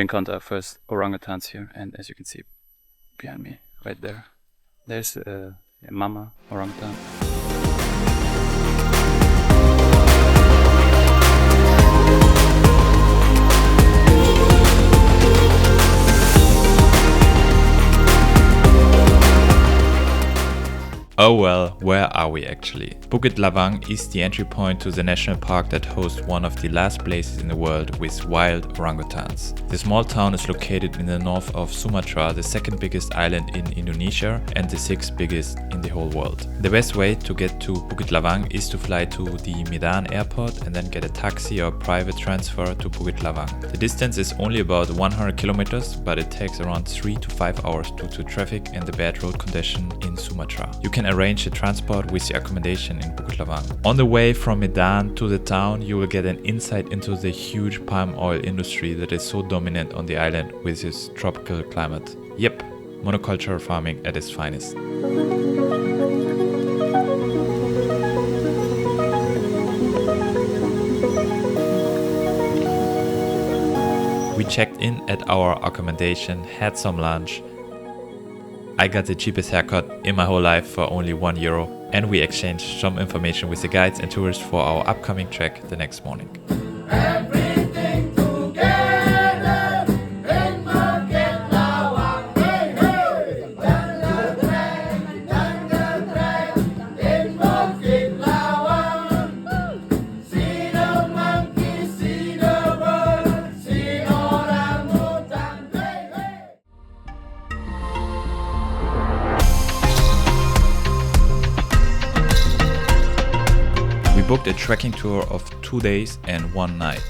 we encountered our first orangutans here, and as you can see behind me, right there, there's a mama orangutan. Oh well, where are we actually? Bukit Lawang is the entry point to the national park that hosts one of the last places in the world with wild orangutans. The small town is located in the north of Sumatra, the second biggest island in Indonesia and the sixth biggest in the whole world. The best way to get to Bukit Lawang is to fly to the Medan airport and then get a taxi or private transfer to Bukit Lawang. The distance is only about 100 kilometers, but it takes around 3 to 5 hours due to traffic and the bad road condition in Sumatra. You can arrange the transport with the accommodation in Bukit Lawang. On the way from Medan to the town, you will get an insight into the huge palm oil industry that is so dominant on the island with its tropical climate. Yep, monoculture farming at its finest. We checked in at our accommodation, had some lunch. I got the cheapest haircut in my whole life for only €1, and we exchanged some information with the guides and tourists for our upcoming trek the next morning. Everything together in Bukit Lawang, hey, hey. Jungle trek in Bukit Lawang. See the monkey, see the bird, see orangutan, hey, hey. We booked a trekking tour of 2 days and 1 night.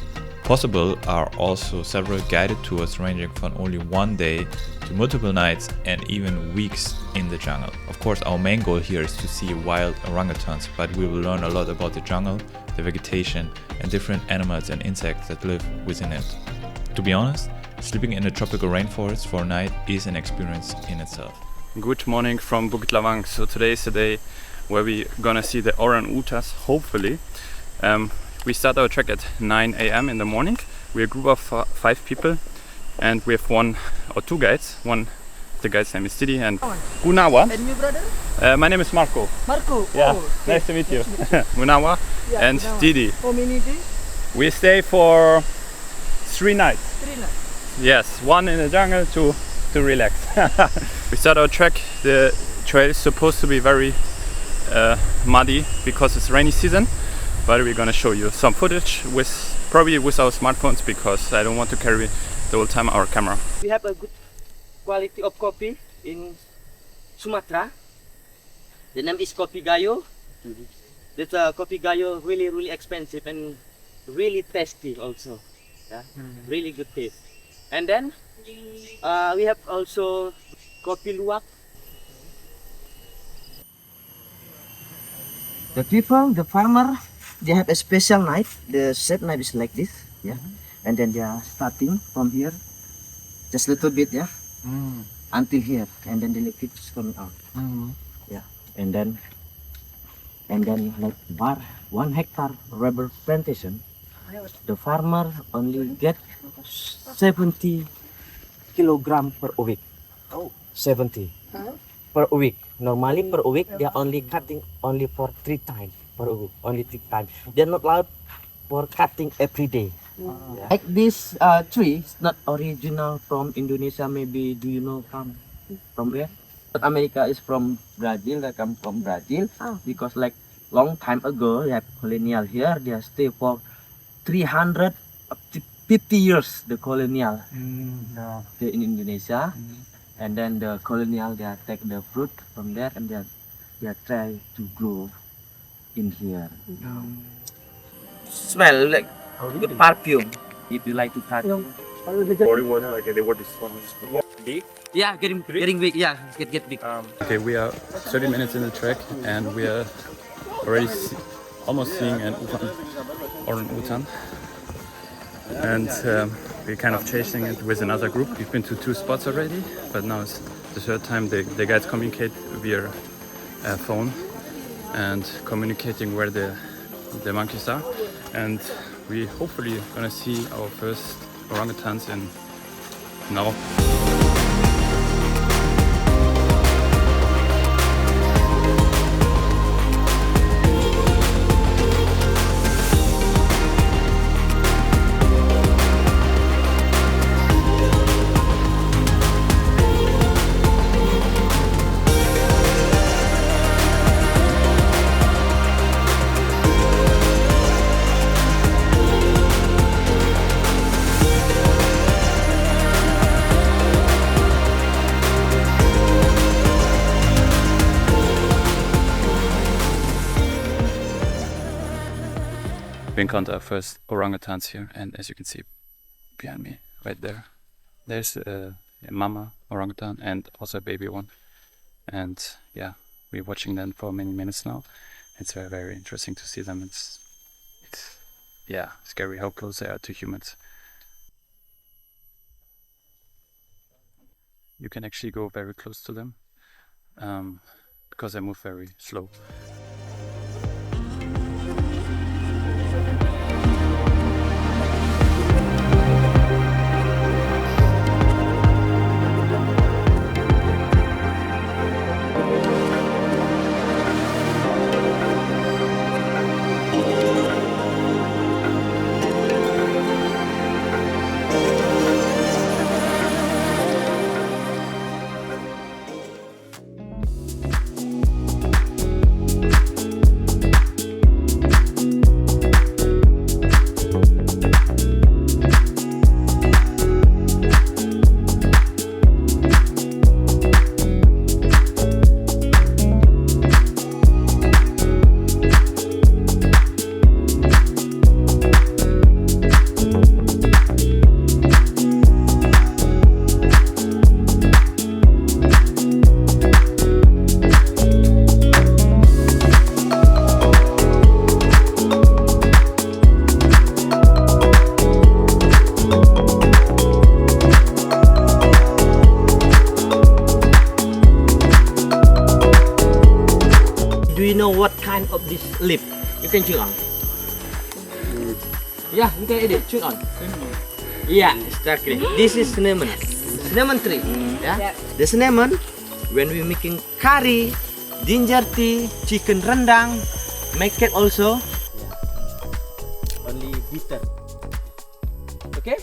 Possible are also several guided tours ranging from only 1 day to multiple nights and even weeks in the jungle. Of course, our main goal here is to see wild orangutans, but we will learn a lot about the jungle, the vegetation, and different animals and insects that live within it. To be honest, sleeping in a tropical rainforest for a night is an experience in itself. Good morning from Bukit Lawang. So today is the day where we're gonna see the orangutans, hopefully. We start our trek at 9 a.m. in the morning. We're a group of 5 people, and we have 1 or 2 guides. One, the guide's name is Didi and Gunawa. And you, brother? My name is Marco. Marco. Yeah, Oh, nice to meet you. Gunawa yeah, and Gunawan. Didi. How many days? We stay for 3 nights. 3 nights. Yes, 1 in the jungle to relax. We start our trek. The trail is supposed to be very muddy because it's rainy season, but we're gonna show you some footage probably with our smartphones, because I don't want to carry the whole time our camera. We have a good quality of coffee in Sumatra. The name is Kopi Gayo. This Kopi Gayo really expensive and really tasty also. Yeah, really good taste. And then we have also Kopi Luwak. The people, the farmer, they have a special knife. The set knife is like this, yeah. And then they are starting from here, just a little bit, yeah, until here, and then the liquid is coming out, yeah. And then like 1 hectare rubber plantation, the farmer only get 70 kilogram per week. Oh, 70 per week. Normally per week they are only cutting only for 3 times per week, only 3 times. They are not allowed for cutting every day. Yeah. Like this tree is not original from Indonesia. Maybe do you know from where? But America is from Brazil. They come from Brazil because like long time ago they have colonial here. They stay for 350 years. The colonial there in Indonesia. And then the colonial, they take the fruit from there and they try to grow in here. Smell like good perfume. If you like to touch. Big? Yeah, getting big. Yeah, get big. Okay, we are 30 minutes in the trek, and we are already almost seeing an orangutan. And we're kind of chasing it with another group. We've been to 2 spots already, but now it's the 3rd time. The guides communicate via phone and communicating where the monkeys are. And we hopefully gonna see our first orangutans in No. We encountered our first orangutans here, and as you can see behind me, right there, there's a mama orangutan and also a baby one. And yeah, we're watching them for many minutes now. It's very, very interesting to see them. It's yeah, scary how close they are to humans. You can actually go very close to them because they move very slow. Do you know what kind of this leaf you can chew on? Yeah, you can eat it. Chew on. Yeah, exactly. This is cinnamon. Cinnamon tree. Yeah. The cinnamon, when we making curry, ginger tea, chicken rendang, make it also. Only bitter. Okay.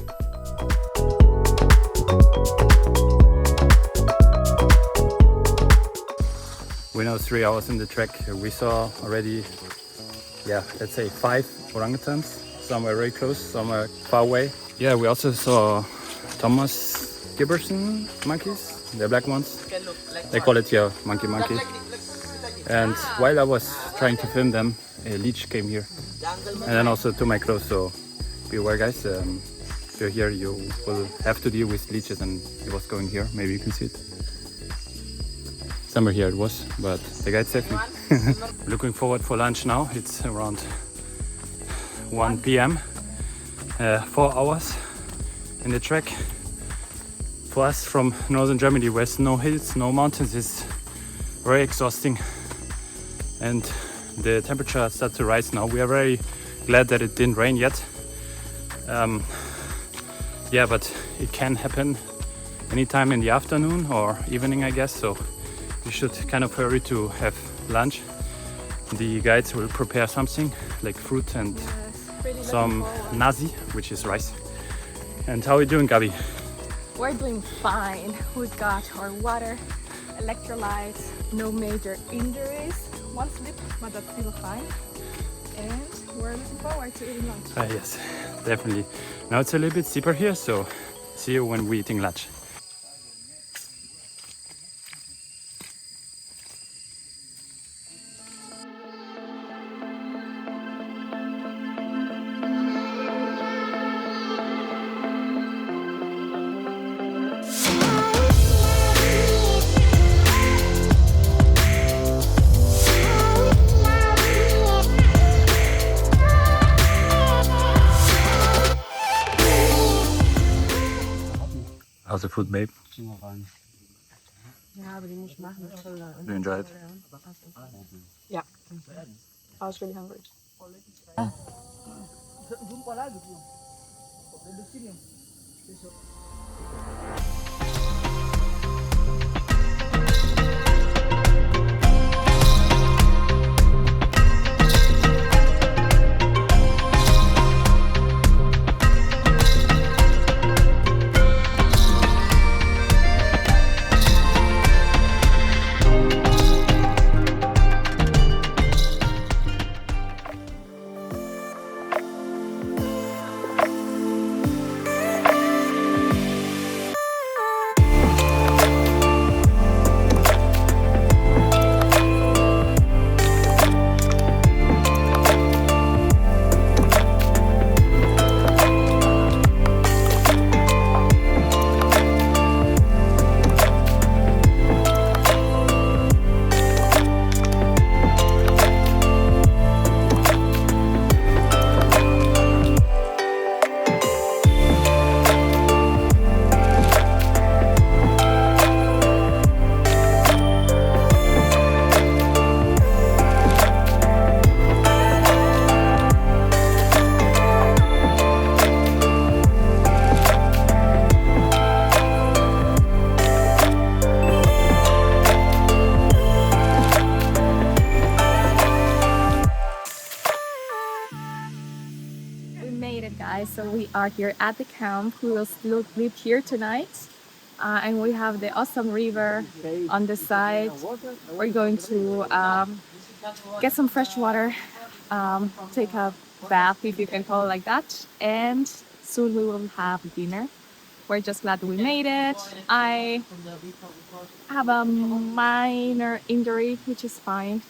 We're now 3 hours in the trek. We saw already, yeah, let's say 5 orangutans. Some are very close, some are far away. Yeah, we also saw Thomas Gibberson monkeys, the black ones. They call it here monkey. And while I was trying to film them, a leech came here. And then also too my close, so beware guys. If you're here, you will have to deal with leeches, and it was going here. Maybe you can see it. Somewhere here it was, but the guide saved me. Looking forward for lunch now. It's around 1 p.m. 4 hours in the trek. For us from northern Germany, where there's no hills, no mountains, is very exhausting. And the temperature starts to rise now. We are very glad that it didn't rain yet. Yeah, but it can happen anytime in the afternoon or evening, I guess. So you should kind of hurry to have lunch. The guides will prepare something like fruit and some nasi, which is rice. And how are you doing, Gabi? We're doing fine. We've got our water, electrolytes, no major injuries. One slip, but that's still fine. And we're looking forward to eating lunch. Yes, definitely. Now it's a little bit steeper here, so see you when we're eating lunch. How's the food, babe? Yeah, but you must make it. Do you enjoy it? Yeah. I was really hungry. we are here at the camp. We will still live here tonight. And we have the awesome river on the side. We're going to get some fresh water, take a bath, if you can call it like that. And soon we will have dinner. We're just glad we made it. I have a minor injury, which is fine.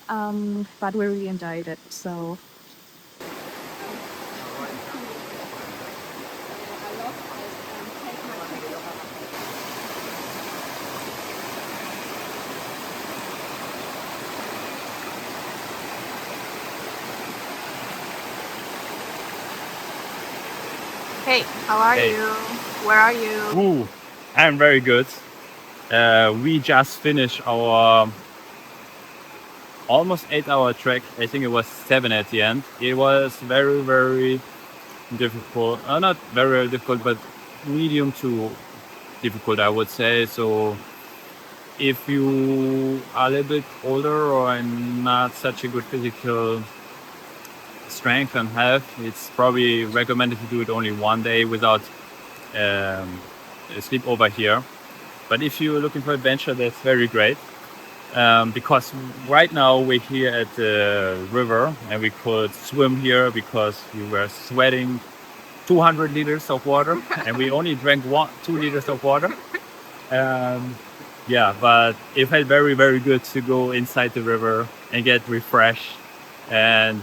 But we really enjoyed it. So hey, how are Hey. you? Where are you? Ooh, I'm very good. We just finished our almost 8-hour trek. I think it was 7 at the end. It was very, very difficult. Not very, very difficult, but medium to difficult, I would say. So if you are a little bit older or not such a good physical strength and health, it's probably recommended to do it only one day without sleep over here. But if you're looking for adventure, that's very great. Because right now we're here at the river and we could swim here because we were sweating 200 liters of water and we only drank 2 liters of water. Yeah, but it felt very, very good to go inside the river and get refreshed. And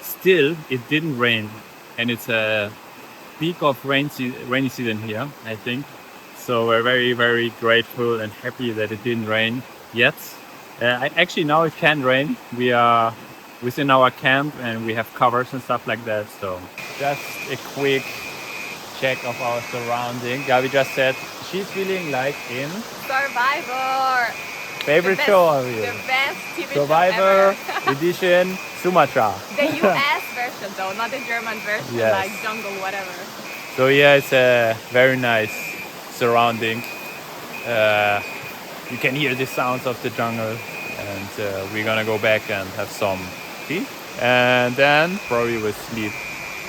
still, it didn't rain. And it's a peak of rainy season here, I think. So we're very, very grateful and happy that it didn't rain yet. Actually, now it can rain. We are within our camp and we have covers and stuff like that. So just a quick check of our surrounding. Gabi just said she's feeling like in Survivor! favorite The show best- of you. The best TV Survivor show ever. edition Sumatra. The US version though, not the German version, Yes. like jungle, whatever. So yeah, it's a very nice surrounding. You can hear the sounds of the jungle, and we're gonna go back and have some tea, and then probably we'll sleep.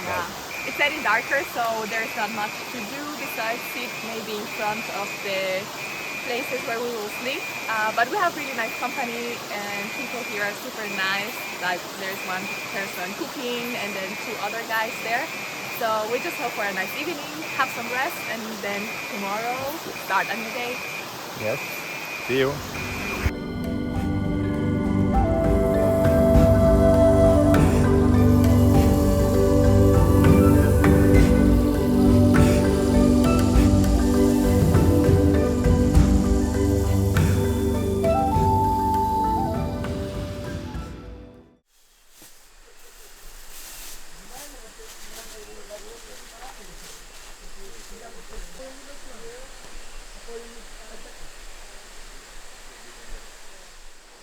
Yeah. It's getting darker, so there's not much to do besides sit maybe in front of the places where we will sleep. But we have really nice company and people here are super nice. Like there's one person cooking and then 2 other guys there. So we just hope for a nice evening, have some rest, and then tomorrow start a new day. Yes. See you.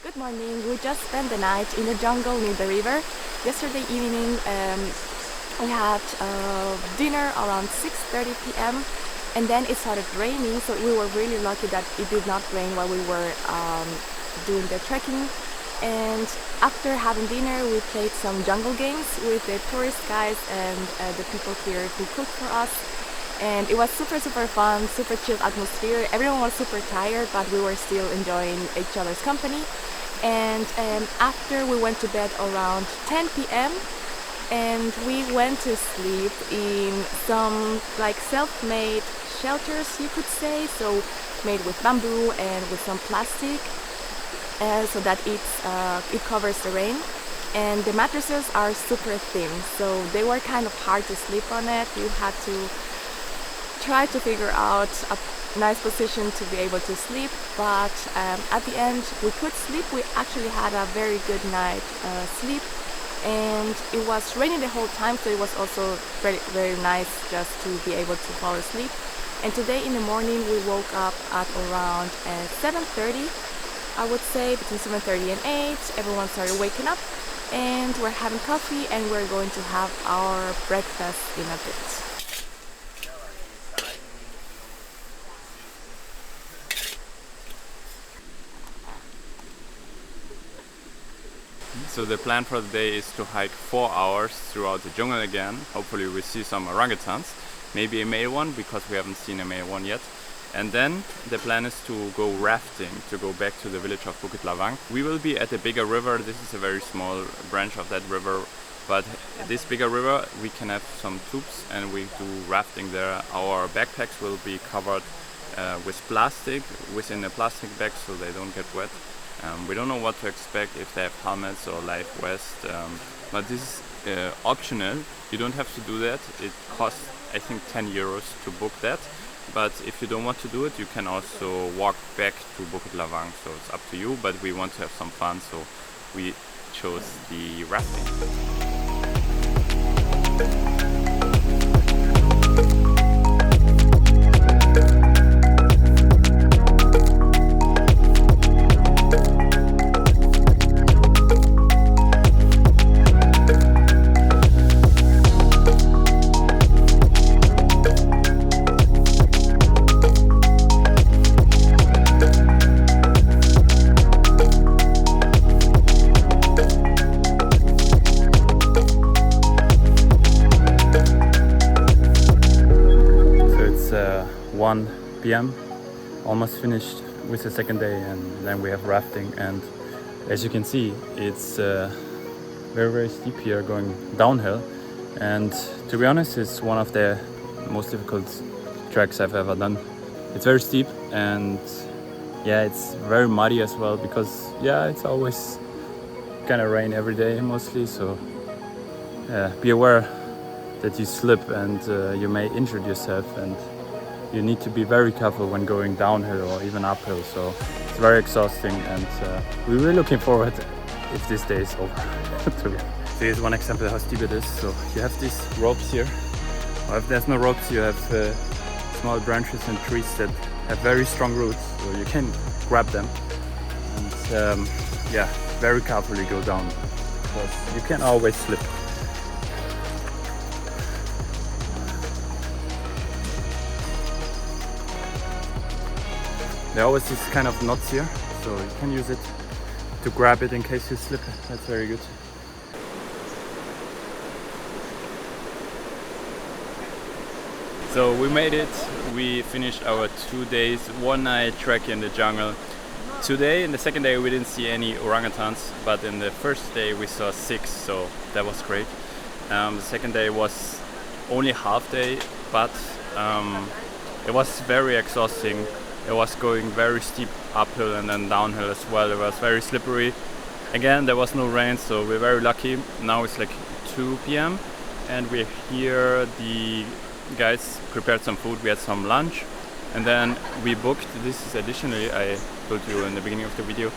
Good morning. We just spent the night in the jungle near the river. Yesterday evening we had dinner around 6:30 p.m. and then it started raining, so we were really lucky that it did not rain while we were doing the trekking. And after having dinner we played some jungle games with the tourist guys and the people here who cooked for us. And it was super fun, super chill atmosphere. Everyone was super tired, but we were still enjoying each other's company. And after we went to bed around 10 p.m. and we went to sleep in some like self-made shelters, you could say, so made with bamboo and with some plastic, so that it covers the rain. And the mattresses are super thin, so they were kind of hard to sleep on it. You had to try to figure out a nice position to be able to sleep, but at the end we could sleep. We actually had a very good night sleep, and it was raining the whole time, so it was also very, very nice just to be able to fall asleep. And today in the morning we woke up at around 7:30, I would say, between 7:30 and 8. Everyone started waking up and we're having coffee and we're going to have our breakfast in a bit. So the plan for the day is to hike 4 hours throughout the jungle again. Hopefully we see some orangutans, maybe a male one because we haven't seen a male one yet. And then the plan is to go rafting, to go back to the village of Bukit Lawang. We will be at a bigger river. This is a very small branch of that river, but this bigger river we can have some tubes and we do rafting there. Our backpacks will be covered with plastic, within a plastic bag, so they don't get wet. We don't know what to expect, if they have helmets or life vest, but this is optional. You don't have to do that. It costs, I think, 10 euros to book that. But if you don't want to do it, you can also walk back to Bukit Lawang, so it's up to you, but we want to have some fun, so we chose the rafting. It's 1 p.m. almost finished with the second day, and then we have rafting, and as you can see it's very steep here going downhill, and to be honest it's one of the most difficult treks I've ever done. It's very steep and yeah, it's very muddy as well because yeah, it's always kind of rain every day mostly, so be aware that you slip and you may injure yourself, and you need to be very careful when going downhill or even uphill, so it's very exhausting, and we're really looking forward if this day is over. So here's one example how steep it is. So you have these ropes here, or if there's no ropes you have small branches and trees that have very strong roots, so you can grab them and yeah, very carefully go down because you can always slip. There are always these kind of knots here, so you can use it to grab it in case you slip. That's very good. So we made it. We finished our 2 days, 1 night trek in the jungle. Today, in the second day, we didn't see any orangutans, but in the first day we saw 6, so that was great. The second day was only half day, but it was very exhausting. It was going very steep uphill and then downhill as well. It was very slippery. Again, there was no rain, so we're very lucky. Now it's like 2 p.m. and we're here. The guys prepared some food. We had some lunch, and then we booked. This is additionally, I told you in the beginning of the video,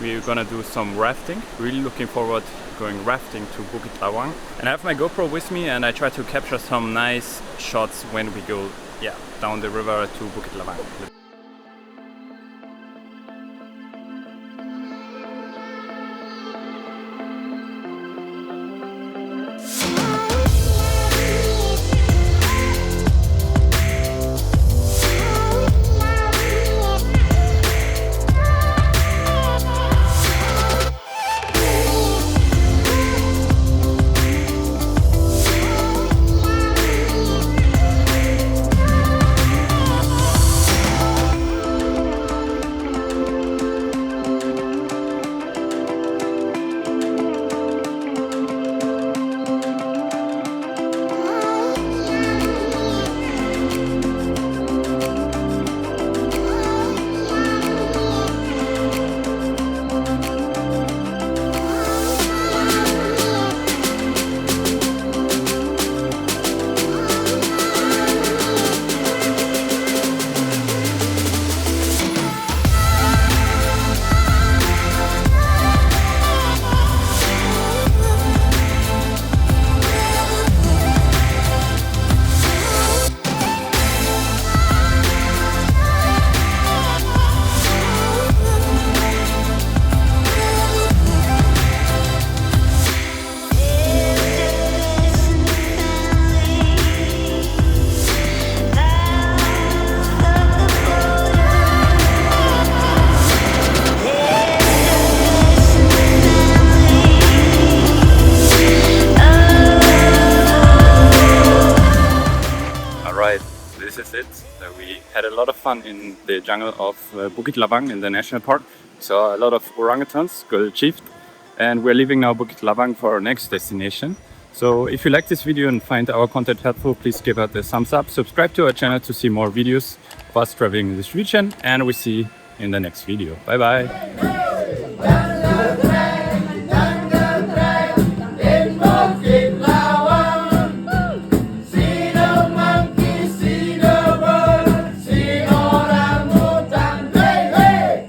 we're gonna do some rafting. Really looking forward going rafting to Bukit Lawang. And I have my GoPro with me, and I try to capture some nice shots when we go down the river to Bukit Lawang. had a lot of fun in the jungle of Bukit Lawang in the national park. Saw a lot of orangutans, gold chiefed, and we're leaving now Bukit Lawang for our next destination. So if you like this video and find our content helpful, please give it a thumbs up, subscribe to our channel to see more videos of us traveling in this region, and we see you in the next video. Bye bye!